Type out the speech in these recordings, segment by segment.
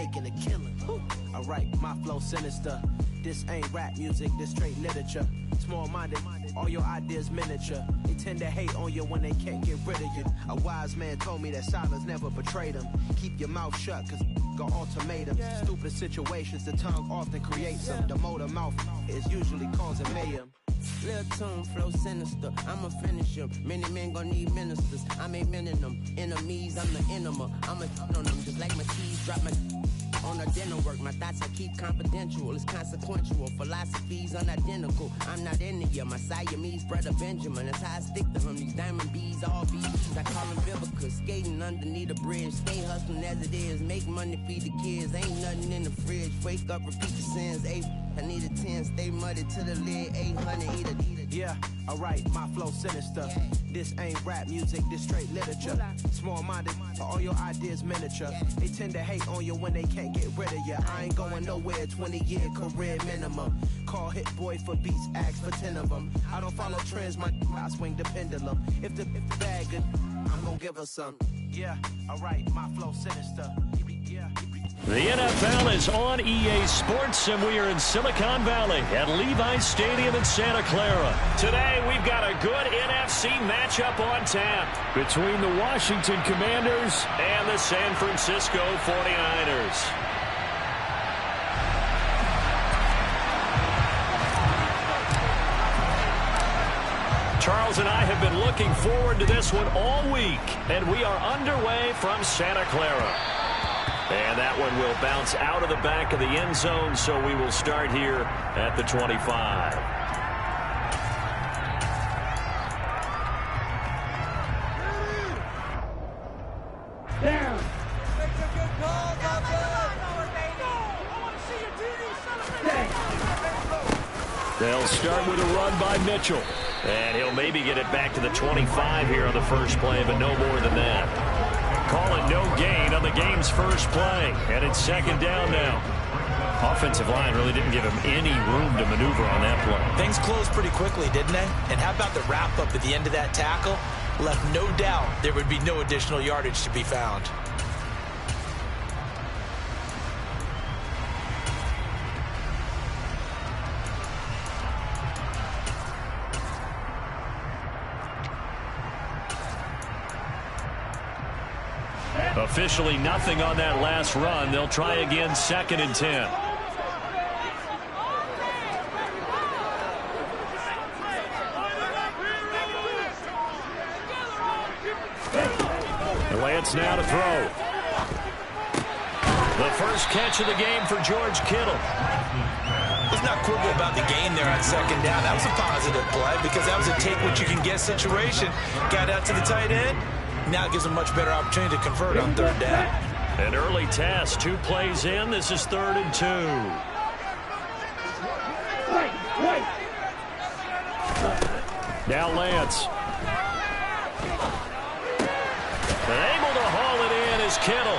making a killing. I write my flow sinister. This ain't rap music, this straight literature. Small-minded, all your ideas miniature. They tend to hate on you when they can't get rid of you. A wise man told me that silence never betrayed him. Keep your mouth shut, cause got ultimatums. Stupid situations, the tongue often creates them. The motor mouth is usually causing mayhem. Lil' tune, flow sinister, I'ma finish him. Many men gon' need ministers, I ain't mending them. Enemies, I'm the enema, I'ma on them. Just like my keys, drop my on the dinner work. My thoughts I keep confidential, it's consequential. Philosophies unidentical, I'm not in the year. My Siamese brother Benjamin, that's how I stick to him. These diamond bees, all bees, I call them Vivica. Skating underneath the bridge, stay hustling as it is. Make money, feed the kids, ain't nothing in the fridge. Wake up, repeat the sins, I need a 10, stay muddy to the lid, 800, eat it. Yeah, I write my flow sinister. This ain't rap music, this straight literature. Small-minded, all your ideas miniature. They tend to hate on you when they can't get rid of you. I ain't going nowhere, 20-year career minimum. Call Hit Boy for beats, ask for 10 of them. I don't follow trends, I swing the pendulum. If the bag good, I'm gonna give her some. Yeah, I write my flow sinister. The NFL is on EA Sports, and we are in Silicon Valley at Levi's Stadium in Santa Clara. Today, we've got a good NFC matchup on tap between the Washington Commanders and the San Francisco 49ers. Charles and I have been looking forward to this one all week, and we are underway from Santa Clara. And that one will bounce out of the back of the end zone, so we will start here at the 25. Down. They'll start with a run by Mitchell. And he'll maybe get it back to the 25 here on the first play, but no more than that. Calling no gain on the game's first play. And it's second down now. Offensive line really didn't give him any room to maneuver on that play. Things closed pretty quickly, didn't they? And how about the wrap-up at the end of that tackle? Left no doubt there would be no additional yardage to be found. Officially nothing on that last run. They'll try again, 2nd and 10. Lance now to throw. The first catch of the game for George Kittle. Let's not quibble about the gain there on 2nd down. That was a positive play because that was a take-what-you-can-get situation. Got out to the tight end. Now it gives them a much better opportunity to convert on 3rd down. An early test, 2 plays in. This is 3rd and 2. Now Lance. And able to haul it in is Kittle.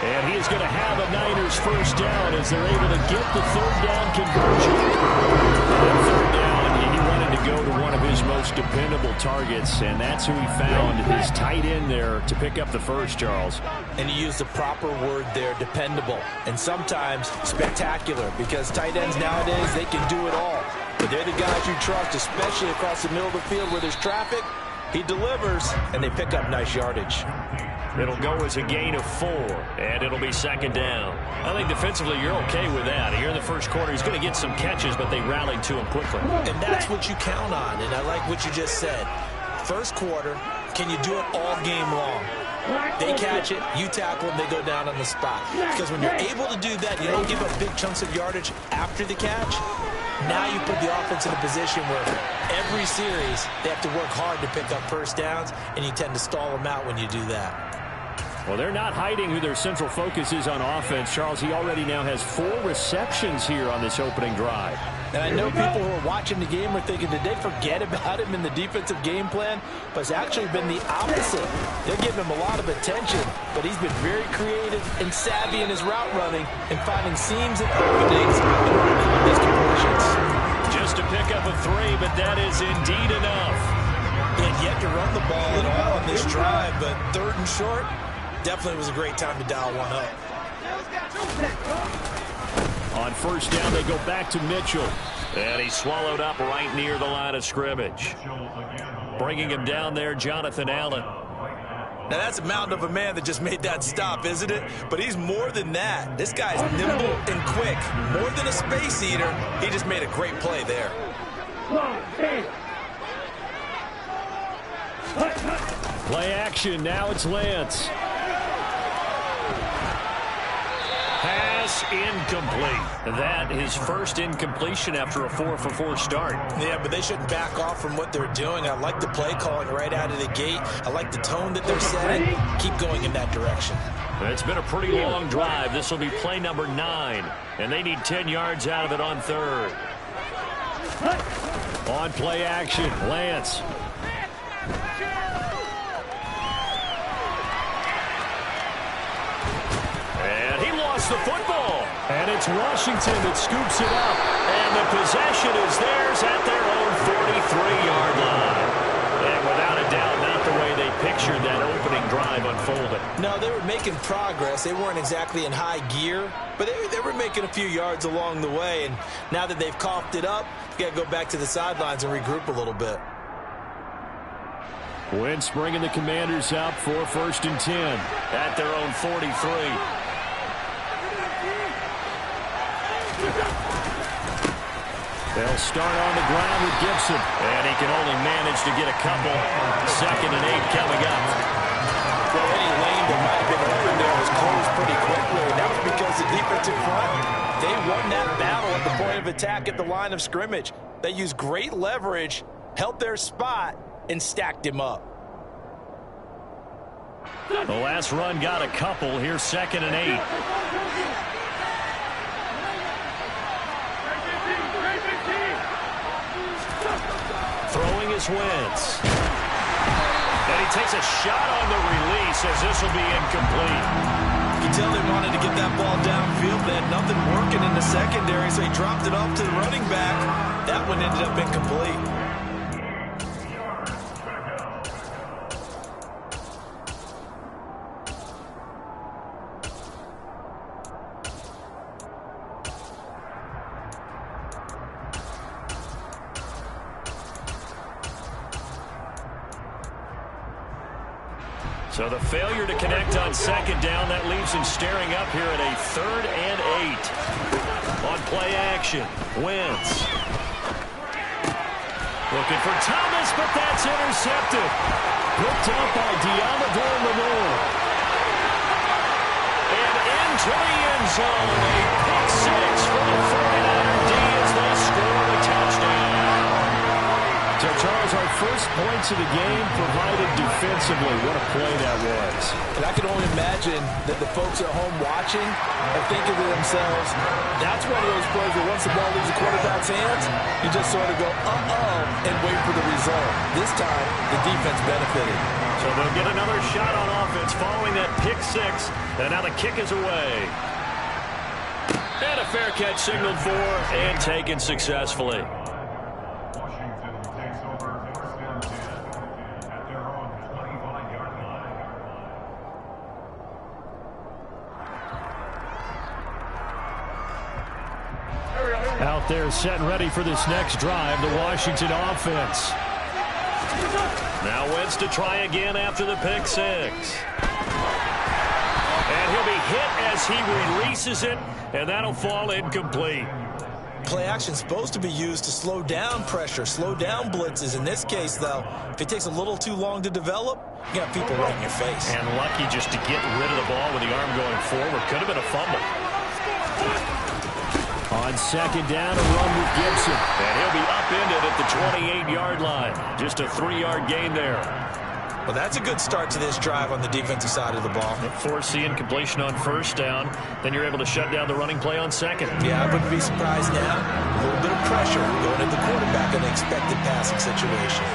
And he is going to have a Niners first down as they're able to get the 3rd down conversion. And 3rd down, and he wanted to go to one of his most dependable targets, and that's who he found, his tight end there, to pick up the first, Charles. And he used the proper word there, dependable, and sometimes spectacular, because tight ends nowadays, they can do it all. But they're the guys you trust, especially across the middle of the field where there's traffic. He delivers, and they pick up nice yardage. It'll go as a gain of 4, and it'll be 2nd down. I think defensively you're okay with that. Here in the first quarter, he's going to get some catches, but they rallied to him quickly. And that's what you count on, and I like what you just said. First quarter, can you do it all game long? They catch it, you tackle them, they go down on the spot. Because when you're able to do that, you don't give up big chunks of yardage after the catch. Now you put the offense in a position where every series they have to work hard to pick up first downs, and you tend to stall them out when you do that. Well, they're not hiding who their central focus is on offense. Charles, he already now has 4 receptions here on this opening drive. And I know people who are watching the game are thinking, did they forget about him in the defensive game plan? But it's actually been the opposite. They're giving him a lot of attention, but he's been very creative and savvy in his route running and finding seams and openings in order to make these completions. Just to pick up a 3, but that is indeed enough. And yet to run the ball at all on this drive, but 3rd and short, definitely was a great time to dial one up. On first down, they go back to Mitchell. And he's swallowed up right near the line of scrimmage. Bringing him down there, Jonathan Allen. Now, that's a mountain of a man that just made that stop, isn't it? But he's more than that. This guy's nimble and quick. More than a space eater, he just made a great play there. Play action. Now it's Lance. Pass incomplete. That his first incompletion after a 4-for-4 start. Yeah, but they shouldn't back off from what they're doing. I like the play calling right out of the gate. I like the tone that they're setting. Keep going in that direction. It's been a pretty long drive. This will be play number 9. And they need 10 yards out of it on third. On play action, Lance. And he lost the football. And it's Washington that scoops it up. And the possession is theirs at their own 43-yard line. And without a doubt, not the way they pictured that opening drive unfolded. No, they were making progress. They weren't exactly in high gear, but they were making a few yards along the way. And now that they've coughed it up, you got to go back to the sidelines and regroup a little bit. Wentz bringing the Commanders out for first and 10 at their own 43. They'll start on the ground with Gibson. And he can only manage to get a couple. 2nd and 8 coming up. Well, any lane that might have been open there was closed pretty quickly. And that was because the defensive front, they won that battle at the point of attack at the line of scrimmage. They used great leverage, held their spot, and stacked him up. The last run got a couple. Here's 2nd and 8. Throwing is Wentz. And he takes a shot on the release as this will be incomplete. You can tell they wanted to get that ball downfield. They had nothing working in the secondary, so he dropped it off to the running back. That one ended up incomplete. So the failure to connect on 2nd down, that leaves him staring up here at a 3rd and 8. On play action, Wentz. Looking for Thomas, but that's intercepted. Picked up by Deommodore Lenoir. And into the end zone, a pick 6 for the 49er D as they score a touchdown. So, Charles, our first points of the game provided defensively. What a play that was. And I can only imagine that the folks at home watching are thinking to themselves, that's one of those plays where once the ball leaves the quarterback's hands, you just sort of go, and wait for the result. This time, the defense benefited. So they'll get another shot on offense following that pick 6. And now the kick is away. And a fair catch signaled for and taken successfully. Out there set and ready for this next drive, the Washington offense. Now Wentz to try again after the pick 6. And he'll be hit as he releases it, and that'll fall incomplete. Play action's supposed to be used to slow down pressure, slow down blitzes. In this case, though, if it takes a little too long to develop, you got people right in your face. And lucky just to get rid of the ball with the arm going forward. Could have been a fumble. On 2nd down, a run with Gibson. And he'll be upended at the 28-yard line. Just a 3-yard gain there. Well, that's a good start to this drive on the defensive side of the ball. Force the incompletion on 1st down. Then you're able to shut down the running play on 2nd. Yeah, I wouldn't be surprised now. A little bit of pressure going at the quarterback in an expected passing situation.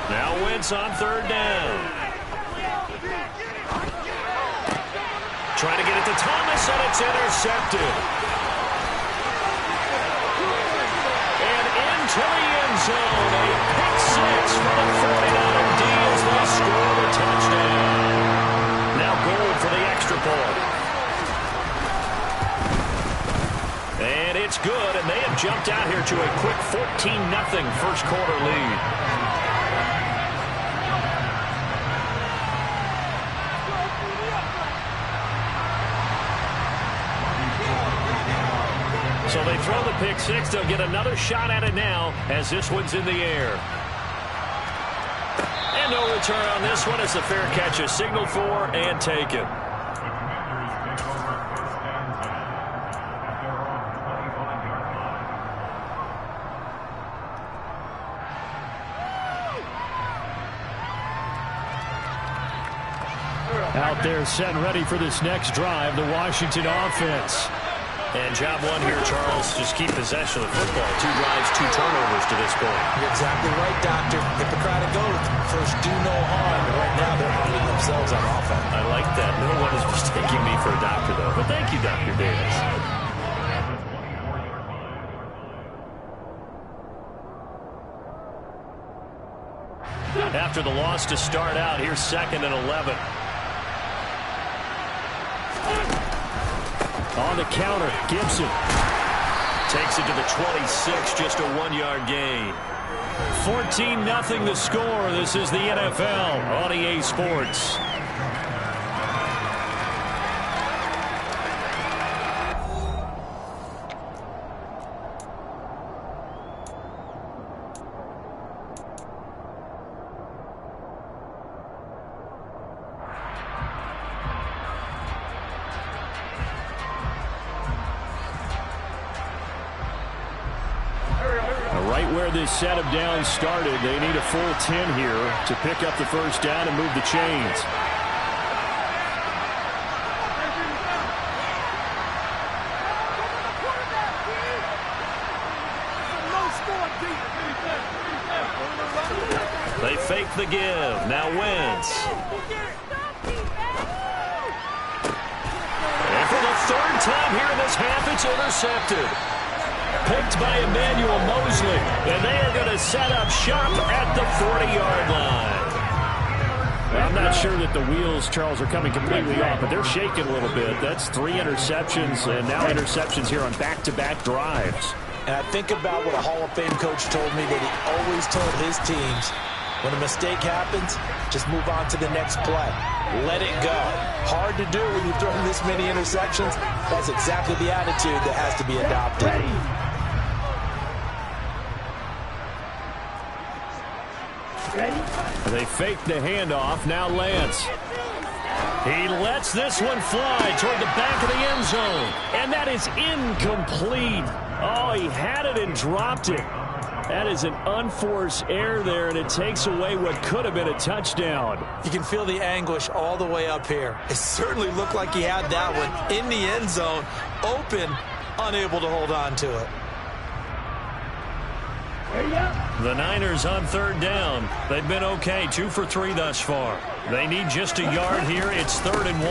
Now Wentz on 3rd down. Trying to get it to Thomas, and it's intercepted. And into the end zone, a pick 6 for the 49er D as they score the touchdown. Now jumped out here to a quick 14-0 first quarter lead. So they throw the pick six. They'll get another shot at it now as this one's in the air. And no return on this one as the fair catch is signaled for and taken. Out there set and ready for this next drive, the Washington offense. And job one here, Charles, just keep possession of the football. 2 drives, 2 turnovers to this point. You're exactly right, Doctor. Hippocratic oath. First, do no harm. And right now, they're harming themselves on offense. I like that. No one is mistaking me for a doctor, though. But thank you, Dr. Davis. After the loss to start out, here's 2nd and 11. On the counter, Gibson takes it to the 26, just a 1-yard gain. 14-0 the score. This is the NFL on EA Sports. This set of downs started. They need a full 10 here to pick up the first down and move the chains. They fake the give. Now Wentz. And for the 3rd time here in this half, it's intercepted. Picked by Emmanuel Mosley, and they are going to set up shop at the 40-yard line. Well, I'm not sure that the wheels, Charles, are coming completely off, but they're shaking a little bit. That's 3 interceptions, and now interceptions here on back-to-back drives. And I think about what a Hall of Fame coach told me that he always told his teams, when a mistake happens, just move on to the next play. Let it go. Hard to do when you're throwing this many interceptions. That's exactly the attitude that has to be adopted. They fake the handoff. Now Lance. He lets this one fly toward the back of the end zone. And that is incomplete. Oh, he had it and dropped it. That is an unforced error there, and it takes away what could have been a touchdown. You can feel the anguish all the way up here. It certainly looked like he had that one in the end zone, open, unable to hold on to it. The Niners on 3rd down. They've been okay, 2 for 3 thus far. They need just a yard here. It's 3rd and 1.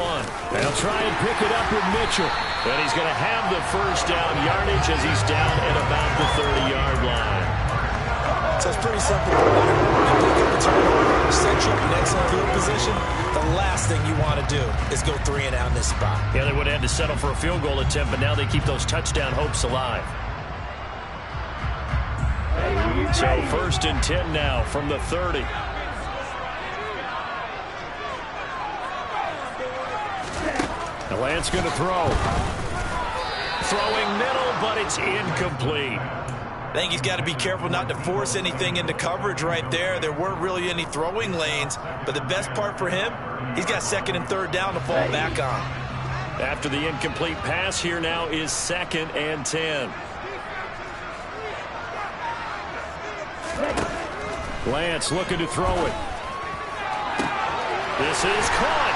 They'll try and pick it up with Mitchell. And he's going to have the first down yardage as he's down at about the 30-yard line. So it's pretty simple. You pick up a turnover, set you up in excellent field position. The last thing you want to do is go 3 and out in this spot. Yeah, they would have had to settle for a field goal attempt, but now they keep those touchdown hopes alive. So 1st and 10 now from the 30. Now Lance going to throw. Throwing middle, but it's incomplete. I think he's got to be careful not to force anything into coverage right there. There weren't really any throwing lanes, but the best part for him, he's got 2nd and 3rd down to fall back on. After the incomplete pass, here now is 2nd and 10. Lance looking to throw it. This is caught.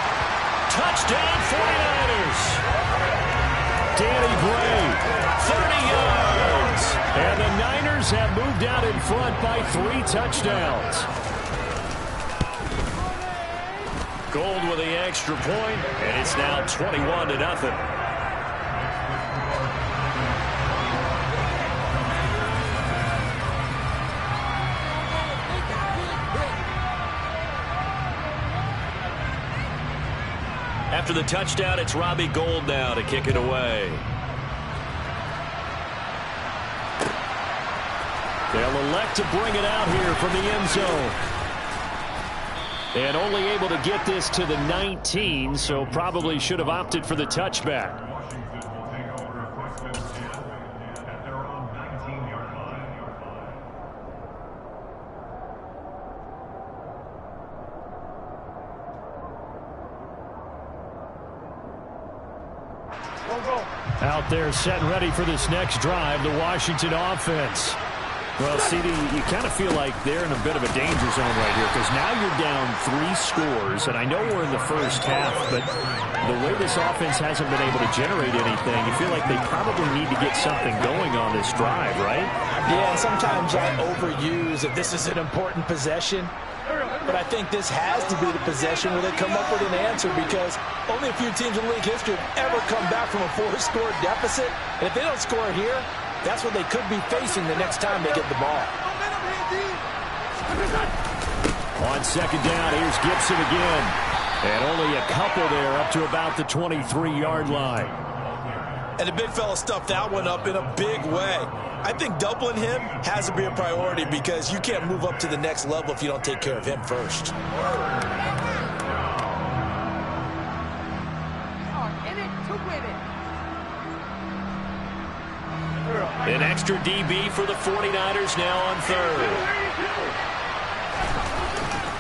Touchdown 49ers. Danny Gray, 30 yards. And the Niners have moved out in front by 3 touchdowns. Gold with the extra point, and it's now 21-0. After the touchdown, it's Robbie Gould now to kick it away. They'll elect to bring it out here from the end zone. And only able to get this to the 19, so probably should have opted for the touchback. Out there set and ready for this next drive, the Washington offense. Well, CD, you kind of feel like they're in a bit of a danger zone right here because now you're down 3 scores, and I know we're in the first half, but the way this offense hasn't been able to generate anything, you feel like they probably need to get something going on this drive, right? Yeah, and sometimes I overuse if this is an important possession, but I think this has to be the possession where they come up with an answer because only a few teams in league history have ever come back from a 4-score deficit, and if they don't score here, that's what they could be facing the next time they get the ball. On second down, here's Gibson again. And only a couple there up to about the 23-yard line. And the big fella stuffed that one up in a big way. I think doubling him has to be a priority because you can't move up to the next level if you don't take care of him first. An extra DB for the 49ers now on third.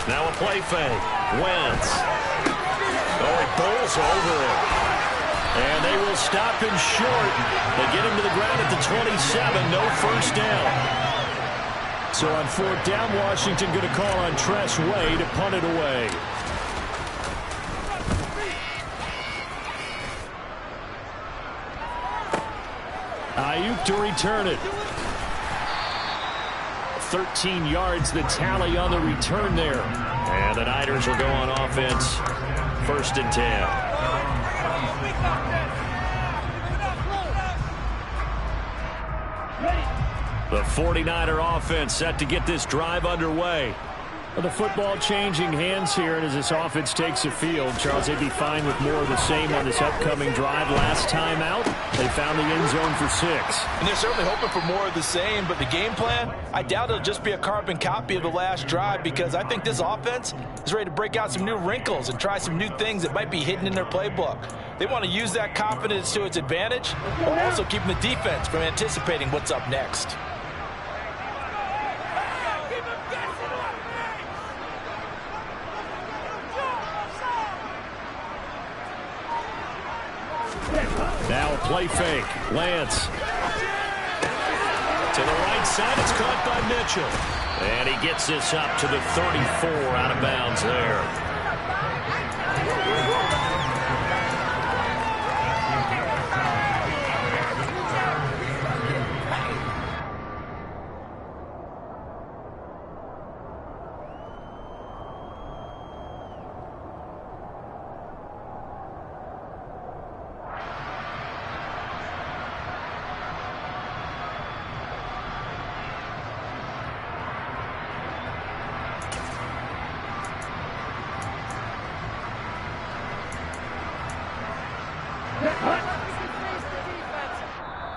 Now a play fake. Wentz. Oh, he bowls over it. And they will stop him short. They get him to the ground at the 27. No first down. So on fourth down, Washington going to call on Tress Way to punt it away. Ayuk to return it. 13 yards the tally on the return there. And the Niners will go on offense. First and 10. The 49er offense set to get this drive underway. The football changing hands here, and as this offense takes the field, Charles, they'd be fine with more of the same on this upcoming drive. Last time out, they found the end zone for 6. And they're certainly hoping for more of the same, but the game plan, I doubt it'll just be a carbon copy of the last drive because I think this offense is ready to break out some new wrinkles and try some new things that might be hidden in their playbook. They want to use that confidence to its advantage, while also keeping the defense from anticipating what's up next. Now a play fake. Lance. To the right side, it's caught by Mitchell. And he gets this up to the 34 out of bounds there.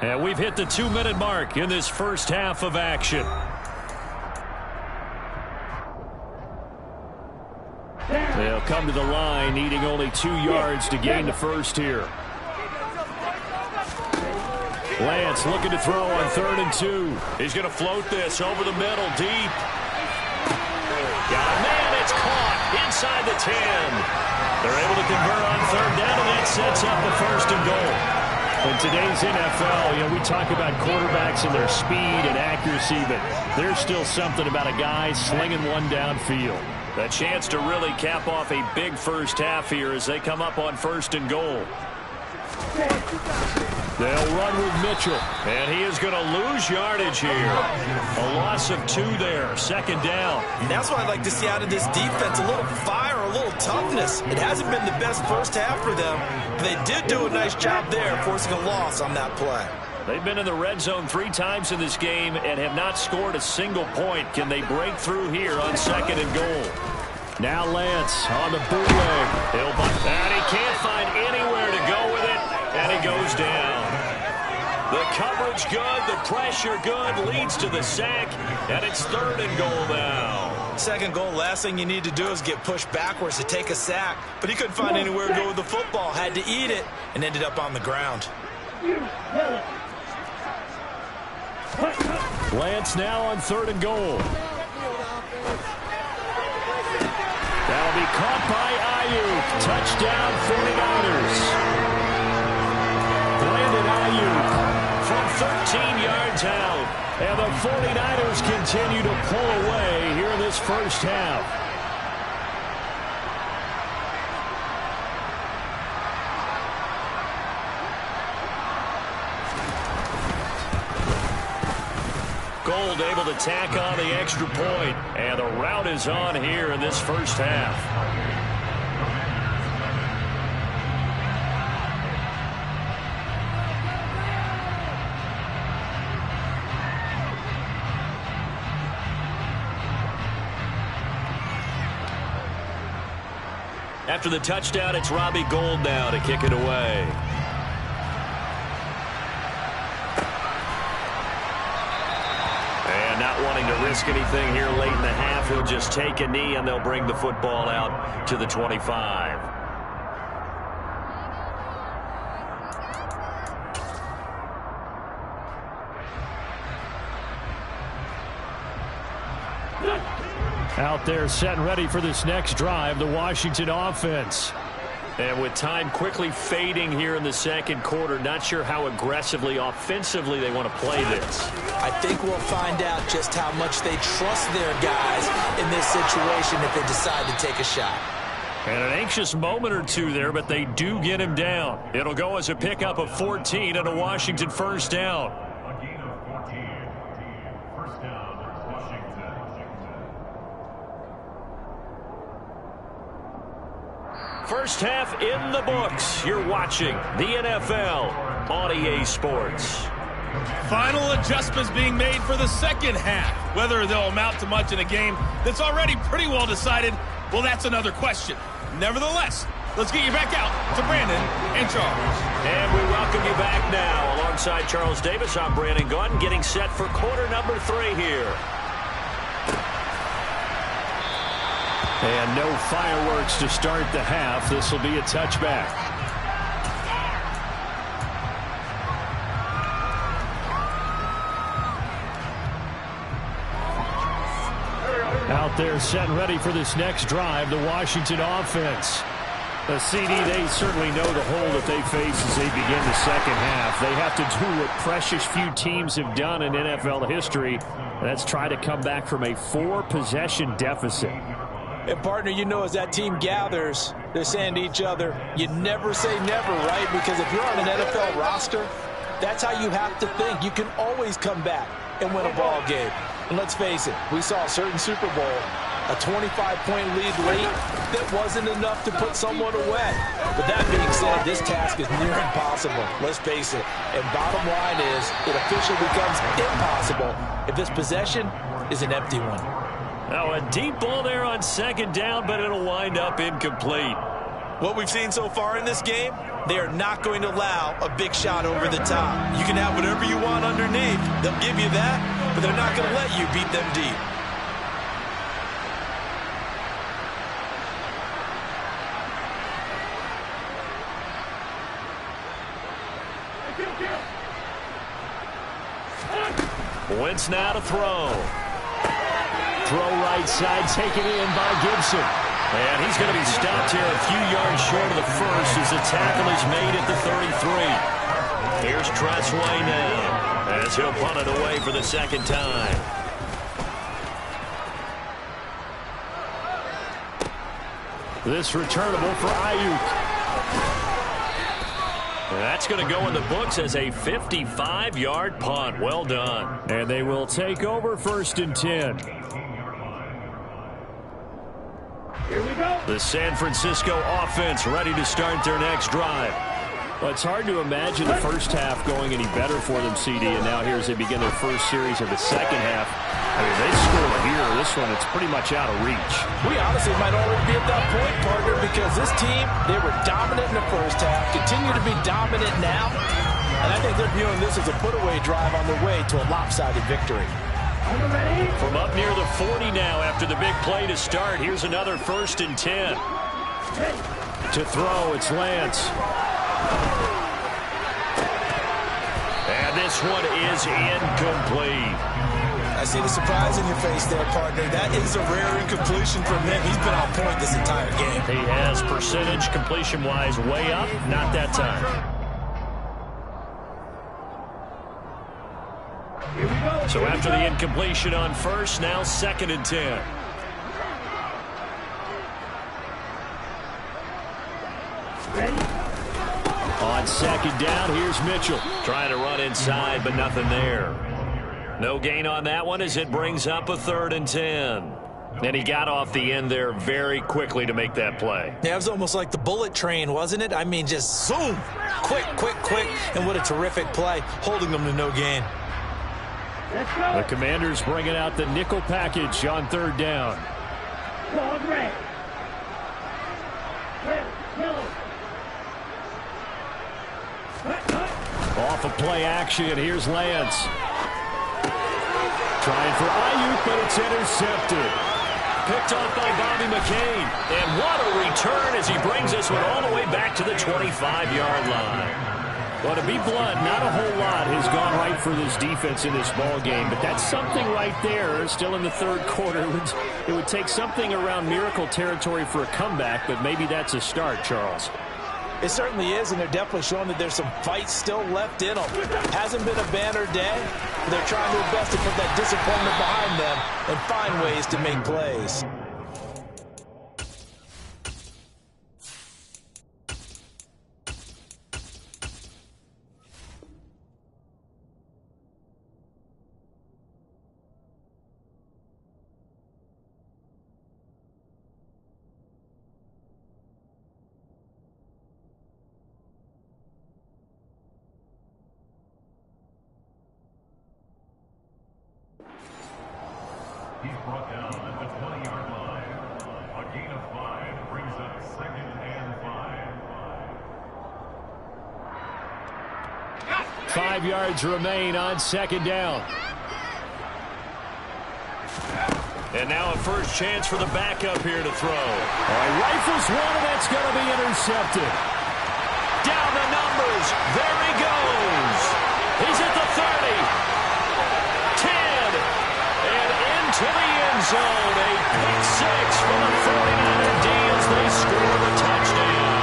And we've hit the 2-minute mark in this first half of action. They'll come to the line, needing only 2 yards to gain the first here. Lance looking to throw on 3rd and 2. He's going to float this over the middle, deep. Got a man, it's caught inside the 10. They're able to convert on 3rd down, and that sets up the 1st and goal. In today's NFL, we talk about quarterbacks and their speed and accuracy, but there's still something about a guy slinging one downfield. A chance to really cap off a big first half here as they come up on 1st and goal. They'll run with Mitchell, and he is going to lose yardage here. A loss of 2 there, 2nd down. And that's what I'd like to see out of this defense, a little fire, a little toughness. It hasn't been the best first half for them, but they did do a nice job there, forcing a loss on that play. They've been in the red zone 3 times in this game and have not scored a single point. Can they break through here on 2nd and goal? Now Lance on the bootleg. And he can't find anywhere to go with it, and he goes down. The coverage good, the pressure good, leads to the sack, and it's 3rd and goal now. Second goal, last thing you need to do is get pushed backwards to take a sack. But he couldn't find anywhere to go with the football, had to eat it, and ended up on the ground. Lance now on 3rd and goal. That'll be caught by Ayuk. Touchdown 49ers. Brandon Ayuk from 13 yards out. And the 49ers continue to pull away here in this first half. Gold able to tack on the extra point. And the rout is on here in this first half. After the touchdown, it's Robbie Gould now to kick it away. And not wanting to risk anything here late in the half, he'll just take a knee and they'll bring the football out to the 25. Out there set and ready for this next drive, the Washington offense. And with time quickly fading here in the second quarter, not sure how aggressively, offensively they want to play this. I think we'll find out just how much they trust their guys in this situation if they decide to take a shot. And an anxious moment or two there, but they do get him down. It'll go as a pickup of 14 and a Washington first down. First half in the books. You're watching the NFL on EA Sports. Final adjustments being made for the second half. Whether they'll amount to much in a game that's already pretty well decided, well, that's another question. Nevertheless, let's get you back out to Brandon and Charles. And we welcome you back now. Alongside Charles Davis, I'm Brandon Gaudin, getting set for quarter number 3 here. And no fireworks to start the half. This will be a touchback. Out there set and ready for this next drive, the Washington offense. The CD, they certainly know the hole that they face as they begin the second half. They have to do what precious few teams have done in NFL history. And that's try to come back from a 4-possession deficit. And, partner, you know, as that team gathers, they're saying to each other, you never say never, right? Because if you're on an NFL roster, that's how you have to think. You can always come back and win a ball game. And let's face it, we saw a certain Super Bowl, a 25-point lead late that wasn't enough to put someone away. But that being said, this task is near impossible. Let's face it. And bottom line is, it officially becomes impossible if this possession is an empty one. Now a deep ball there on second down, but it'll wind up incomplete. What we've seen so far in this game, they are not going to allow a big shot over the top. You can have whatever you want underneath. They'll give you that, but they're not going to let you beat them deep. Wentz now to throw. Throw right side, taken in by Gibson. And he's going to be stopped here a few yards short of the first as the tackle is made at the 33. Here's Tressway now as he'll punt it away for the second time. This returnable for Ayuk. That's going to go in the books as a 55-yard punt. Well done. And they will take over 1st and 10. Here we go. The San Francisco offense ready to start their next drive. Well, it's hard to imagine the first half going any better for them, CD, and now here as they begin their first series of the second half. I mean, they score here. This one, it's pretty much out of reach. We honestly might already be at that point, partner, because this team, they were dominant in the first half, continue to be dominant now. And I think they're viewing this as a put-away drive on their way to a lopsided victory. From up near the 40 now after the big play to start. Here's another 1st and 10. To throw, it's Lance. And this one is incomplete. I see the surprise in your face there, partner. That is a rare incompletion from him. He's been on point this entire game. He has percentage completion-wise way up. Not that time. So after the incompletion on 1st, now 2nd and 10. On 2nd down, here's Mitchell. Trying to run inside, but nothing there. No gain on that one as it brings up a 3rd and 10. And he got off the end there very quickly to make that play. Yeah, it was almost like the bullet train, wasn't it? I mean, just zoom. Quick, quick, quick. And what a terrific play, holding them to no gain. The Commanders bringing out the nickel package on 3rd down. Off of play action, here's Lance. Trying for Ayuk, but it's intercepted. Picked off by Bobby McCain. And what a return as he brings this one all the way back to the 25-yard line. Well, to be blunt, not a whole lot has gone right for this defense in this ball game, but that's something right there. Still in the 3rd quarter, it would take something around miracle territory for a comeback, but maybe that's a start, Charles. It certainly is, and they're definitely showing that there's some fight still left in them. Hasn't been a banner day. They're trying their best to put that disappointment behind them and find ways to make plays. He's brought down at the 20-yard line. A gain of 5 brings up 2nd and 5. 5 yards remain on 2nd down. And now a first chance for the backup here to throw. Rifles one, and that's going to be intercepted. Down the numbers. There he goes. He's at the 30. 10. And into the end zone. A pick 6 from the 49er D as they score the touchdown.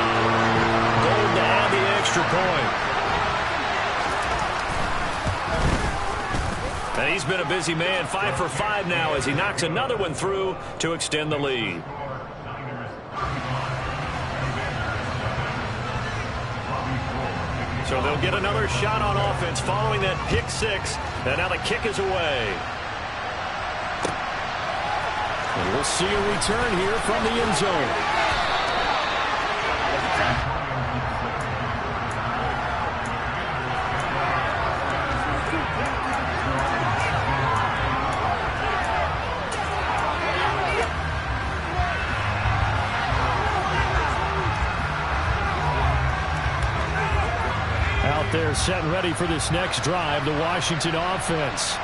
Gold to add the extra point. And he's been a busy man, 5 for 5 now as he knocks another one through to extend the lead. So they'll get another shot on offense following that pick 6, and now the kick is away. And we'll see a return here from the end zone. They're set and ready for this next drive, the Washington offense.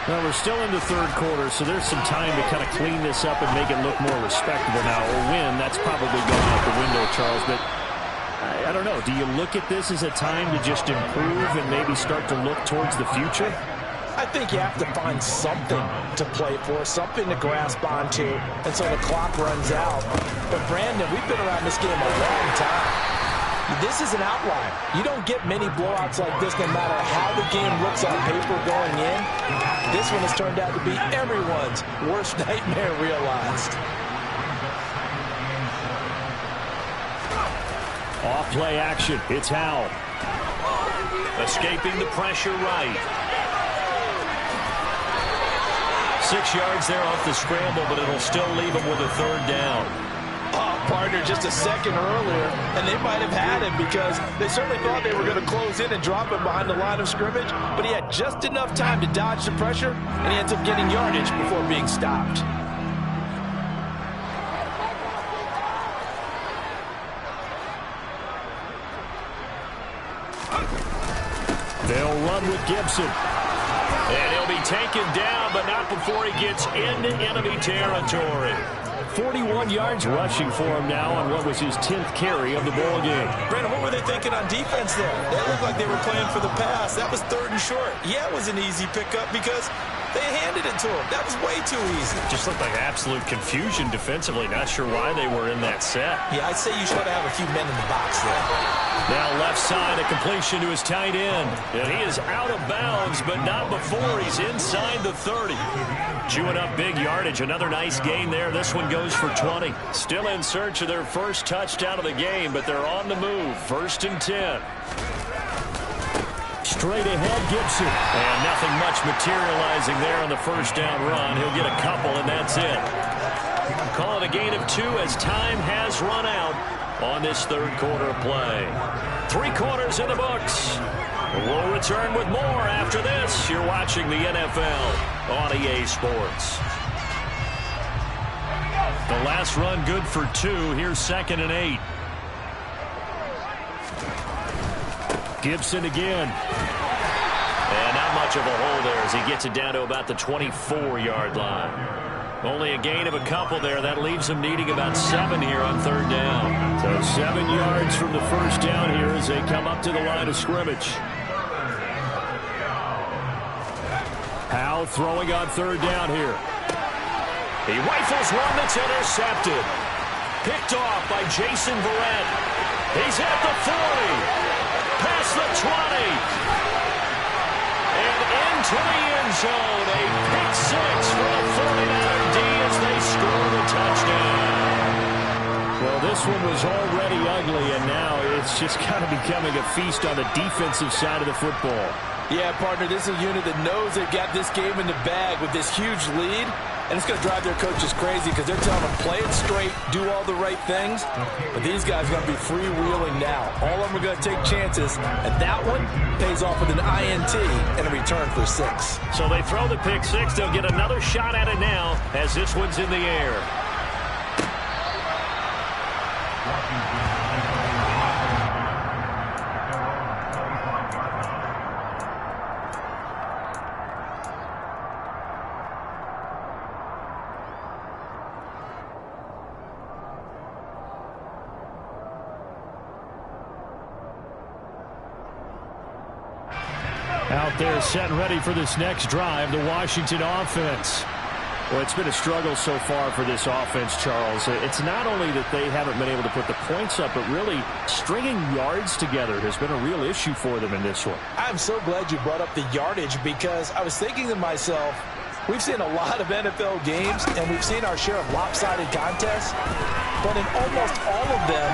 Well, we're still in the 3rd quarter, so there's some time to kind of clean this up and make it look more respectable now. A win, that's probably going out the window, Charles, but I don't know. Do you look at this as a time to just improve and maybe start to look towards the future? I think you have to find something to play for, something to grasp onto until the clock runs out. But, Brandon, we've been around this game a long time. This is an outlier. You don't get many blowouts like this no matter how the game looks on paper going in. This one has turned out to be everyone's worst nightmare realized. Off play action. It's Howell. Escaping the pressure right. 6 yards there off the scramble, but it'll still leave him with a 3rd down. Partner just a second earlier, and they might have had him because they certainly thought they were going to close in and drop him behind the line of scrimmage, but he had just enough time to dodge the pressure, and he ends up getting yardage before being stopped. They'll run with Gibson. And he'll be taken down, but not before he gets into enemy territory. 41 yards rushing for him now on what was his 10th carry of the ball game. Brandon, what were they thinking on defense there? They looked like they were playing for the pass. That was 3rd and short. Yeah, it was an easy pickup because they handed it to him. That was way too easy. Just looked like absolute confusion defensively. Not sure why they were in that set. Yeah, I'd say you should have a few men in the box there. Now left side, a completion to his tight end. And he is out of bounds, but not before he's inside the 30. Chewing up big yardage. Another nice gain there. This one goes for 20. Still in search of their first touchdown of the game, but they're on the move. 1st and 10. Straight ahead, Gibson. And nothing much materializing there on the first down run. He'll get a couple, and that's it. Call it a gain of 2 as time has run out on this 3rd quarter play. 3 quarters in the books. We'll return with more after this. You're watching the NFL on EA Sports. The last run good for 2. Here's 2nd and 8. Gibson again. And not much of a hole there as he gets it down to about the 24-yard line. Only a gain of a couple there. That leaves him needing about 7 here on 3rd down. So 7 yards from the first down here as they come up to the line of scrimmage. Howe throwing on 3rd down here. He rifles one that's intercepted. Picked off by Jason Verrett. He's at the 40. Past the 20. And into the end zone. A pick 6 for a 49er D as they score the touchdown. Well, this one was already ugly, and now it's just kind of becoming a feast on the defensive side of the football. Yeah, partner, this is a unit that knows they've got this game in the bag with this huge lead, and it's going to drive their coaches crazy because they're telling them, play it straight, do all the right things, but these guys are going to be freewheeling now. All of them are going to take chances, and that one pays off with an INT and a return for 6. So they throw the pick 6. They'll get another shot at it now as this one's in the air. Out there set and ready for this next drive, the Washington offense. Well, it's been a struggle so far for this offense, Charles. It's not only that they haven't been able to put the points up, but really stringing yards together has been a real issue for them in this one. I'm so glad you brought up the yardage because I was thinking to myself, we've seen a lot of NFL games and we've seen our share of lopsided contests, but in almost all of them,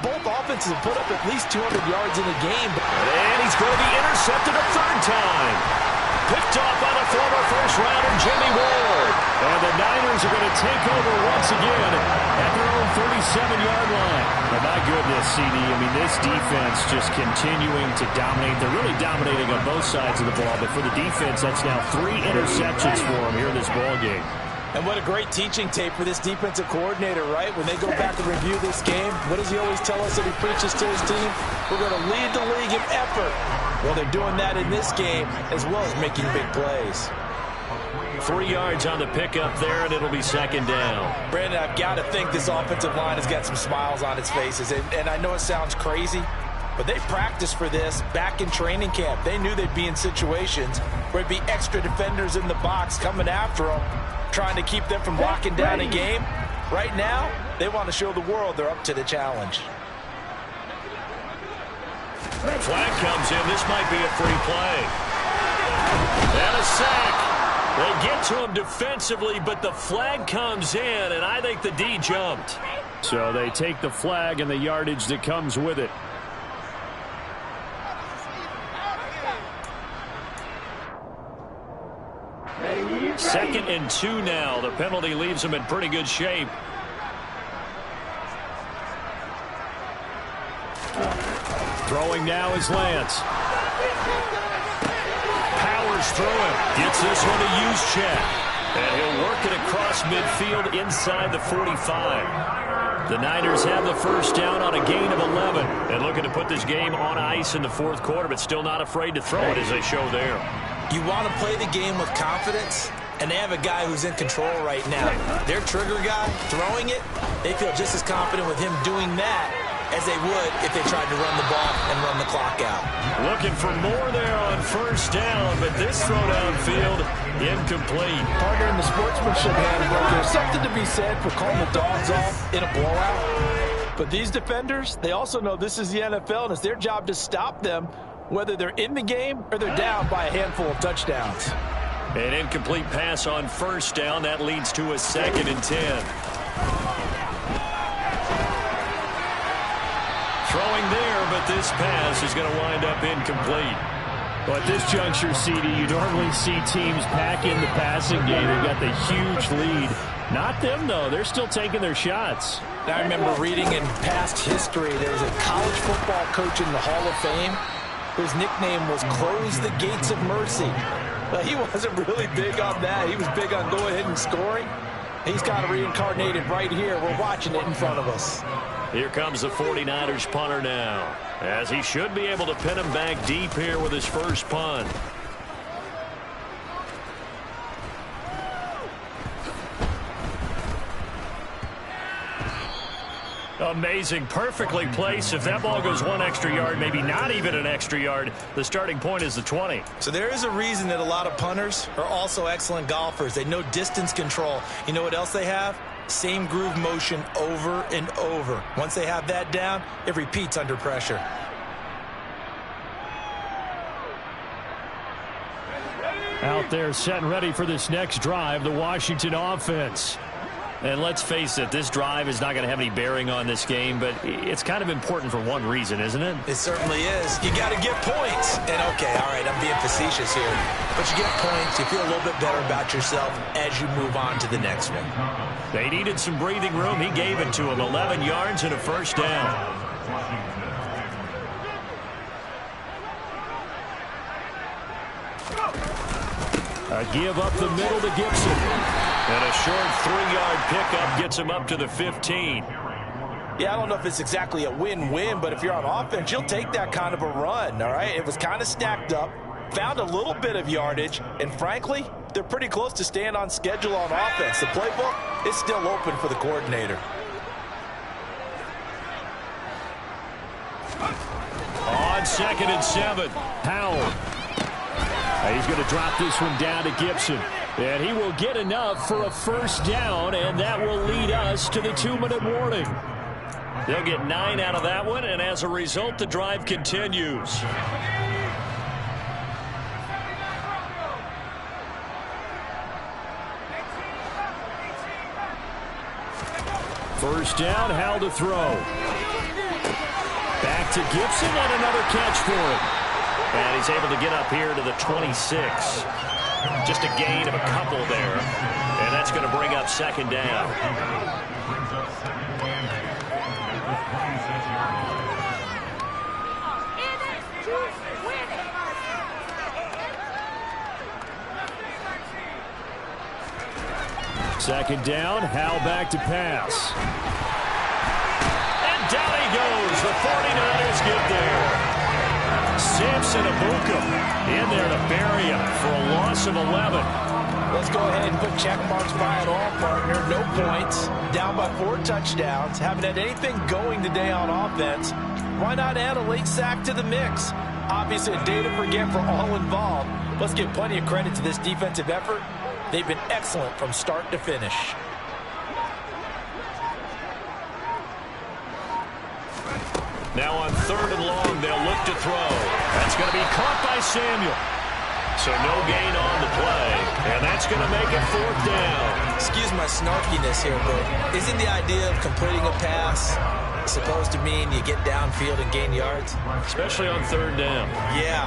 both offenses have put up at least 200 yards in a game. And he's going to be intercepted a 3rd time. Picked off by the former first-rounder Jimmy Ward. And the Niners are going to take over once again at their own 37-yard line. Oh, my goodness, CD. I mean, this defense just continuing to dominate. They're really dominating on both sides of the ball. But for the defense, that's now 3 interceptions for them here in this ball game. And what a great teaching tape for this defensive coordinator, right? When they go back and review this game, what does he always tell us that he preaches to his team? We're going to lead the league in effort. Well, they're doing that in this game as well as making big plays. 3 yards on the pickup there, and it'll be 2nd down. Brandon, I've got to think this offensive line has got some smiles on its faces. And I know it sounds crazy, but they practiced for this back in training camp. They knew they'd be in situations where there'd be extra defenders in the box coming after them, trying to keep them from locking down a game. Right now, they want to show the world they're up to the challenge. Flag comes in. This might be a free play. And a sack. They get to him defensively, but the flag comes in, and I think the D jumped. So they take the flag and the yardage that comes with it. Second and 2 now. The penalty leaves them in pretty good shape. Throwing now is Lance. Powers through him. Gets this one to Juszczyk. And he'll work it across midfield inside the 45. The Niners have the first down on a gain of 11. And looking to put this game on ice in the fourth quarter, but still not afraid to throw it, as they show there. You want to play the game with confidence, and they have a guy who's in control right now. Their trigger guy, throwing it, they feel just as confident with him doing that as they would if they tried to run the ball and run the clock out. Looking for more there on first down, but this throw downfield, incomplete. Partner, in the sportsmanship handbook, there's something to be said for calling the dogs off in a blowout. But these defenders, they also know this is the NFL, and it's their job to stop them, whether they're in the game or they're down by a handful of touchdowns. An incomplete pass on first down. That leads to a 2nd and 10. Throwing there, but this pass is going to wind up incomplete. Well, at this juncture, CD, you normally see teams pack in the passing game. They've got the huge lead. Not them, though. They're still taking their shots. I remember reading in past history, there was a college football coach in the Hall of Fame. His nickname was Close the Gates of Mercy. He wasn't really big on that. He was big on going ahead and scoring. He's got it reincarnated right here. We're watching it in front of us. Here comes the 49ers punter now, as he should be able to pin him back deep here with his first punt. Amazing, perfectly placed. If that ball goes 1 extra yard, maybe not even an extra yard, the starting point is the 20. So there is a reason that a lot of punters are also excellent golfers. They know distance control. You know what else they have? Same groove motion over and over. Once they have that down, it repeats under pressure. Out there set and ready for this next drive, the Washington offense. And let's face it, this drive is not going to have any bearing on this game, but it's kind of important for one reason, isn't it? It certainly is. You got to get points. And, okay, all right, I'm being facetious here. But you get points, you feel a little bit better about yourself as you move on to the next one. They needed some breathing room. He gave it to them. 11 yards and a first down. A give up the middle to Gibson. And a short 3-yard pickup gets him up to the 15. Yeah, I don't know if it's exactly a win-win, but if you're on offense, you'll take that kind of a run, all right? It was kind of stacked up, found a little bit of yardage, and frankly, they're pretty close to staying on schedule on offense. The playbook is still open for the coordinator. On 2nd and 7, Howell. He's going to drop this one down to Gibson. And he will get enough for a first down, and that will lead us to the 2-minute warning. They'll get 9 out of that one, and as a result, the drive continues. First down, Howell to throw. Back to Gibson, and another catch for him. And he's able to get up here to the 26. Just a gain of a couple there. And that's going to bring up 2nd down. Second down, Howell back to pass. And down he goes. The 49ers get there. Samson Abuka in there to bury him for a loss of 11. Let's go ahead and put check marks by it all, partner. No points, down by 4 touchdowns, haven't had anything going today on offense. Why not add a late sack to the mix? Obviously a day to forget for all involved. Let's give plenty of credit to this defensive effort. They've been excellent from start to finish. Now on 3rd and long, they'll look to throw. That's going to be caught by Samuel. So no gain on the play, and that's going to make it 4th down. Excuse my snarkiness here, but isn't the idea of completing a pass supposed to mean you get downfield and gain yards? Especially on 3rd down. Yeah.